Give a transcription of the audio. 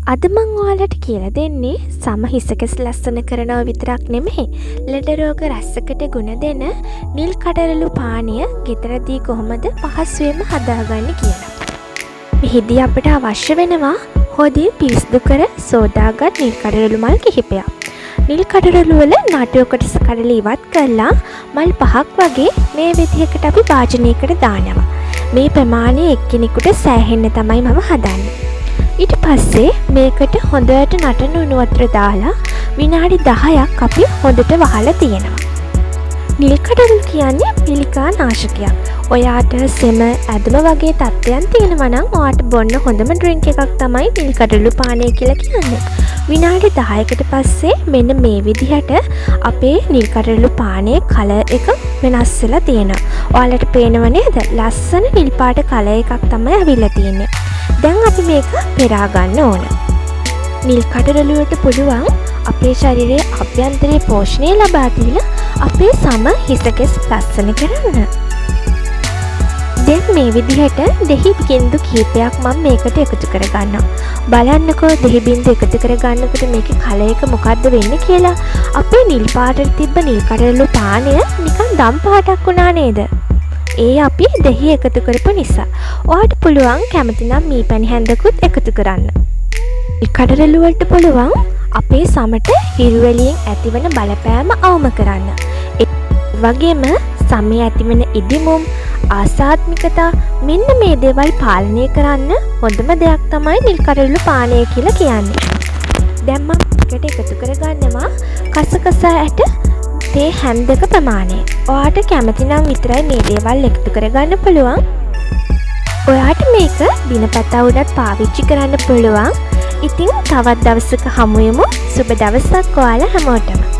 අද මං ඔයාලට කියලා දෙන්නේ සම හිසකැස් ලස්සන කරනව විතරක් නෙමෙයි ලෙඩ රෝග රැස්සකට ගුණ දෙන නිල් කඩරළු පානය ගෙදරදී කොහොමද පහසුවෙන්ම හදාගන්නේ කියලා. මෙහිදී අපිට අවශ්‍ය වෙනවා හොඳින් පිරිසිදු කර සෝදාගත් නිල් කඩරළු මල් කිහිපයක්. නිල් කඩරළු වල නටුව කොටස කඩලා ඉවත් කරලා මල් 5ක් වගේ මේ විදිහකට අපි භාජනයකට දානවා. මේ ප්‍රමාණය එක්කෙනෙකුට සෑහෙන්න තමයි මම හදන්නේ. ඊට පස්සේ මේකට හොඳට නටන උණු වතුර දාලා විනාඩි 10ක් අපි හොඳට වහලා තියෙනවා. නිල් කඩරළු කියන්නේ පිළිකා නාශකයක්. ඔයාට සෙම ඇදම වගේ තත්ත්වයන් තියෙනවා නම් ඔයාට බොන්න හොඳම ඩ්‍රින්ක් එකක් තමයි නිල් කඩරළු පානය කියලා කියන්නේ. විනාඩි 10කට පස්සේ මෙන්න මේ විදිහට අපේ නිල් කඩරළු පානයේ කලර් එක වෙනස් වෙලා තියෙනවා. ඔයාලට පේනව නේද? ලස්සන නිල් පාට කලර් එකක් තමයි අවිල්ලා තියෙන්නේ. දැන් අපි මේක පෙරා ගන්න ඕන. නිල් කඩරළු වලට පුළුවන් අපේ ශරීරයේ අභ්‍යන්තරයේ පෝෂණය ලබා දීලා අපේ සම හිසකෙස් ලස්සන කරන්න. දැන් මේ විදිහට දෙහි බිඳු කිහිපයක් මම මේකට එකතු කරගන්නවා. බලන්නකෝ දෙහි බිඳු එකතු කරගන්නකොට මේකේ කලර් එක මොකද්ද වෙන්නේ කියලා. අපේ නිල් පාටට තිබ්බ නිල් කඩරළු පානය නිකන් දම් පාටක් වුණා නේද? ඒ අපි දෙහි එකතු කරපු නිසා. ඔයාට පුළුවන් කැමති නම් මී පැණි හැන්දකුත් එකතු කරන්න. කඩරළු වලට පුළුවන් අපේ සමට හිරු වලින් ඇතිවන බලපෑම අවම කරන්න. ඒ වගේම සමේ ඇතිවන ඉදිමුම් ආසාත්මිකතා මෙන්න මේ දේවල් පාලනය කරන්න හොඳම දෙයක් තමයි නිල් කඩරළු පානය කියලා කියන්නේ. දැන් මම එකට එකතු කරගන්නවා කසකස ඇට තේ හැන්දක ප්‍රමාණය. ඔයාට කැමති නම් විතරයි මේ දේවල් එකතු කරගන්න පුළුවන්. ඔයාට මේක දිනපතා උඩත් පාවිච්චි කරන්න පුළුවන්. ඉතින් තවත් දවසක හමු වෙමු. සුබ දවසක් ඔයාලා හැමෝටම.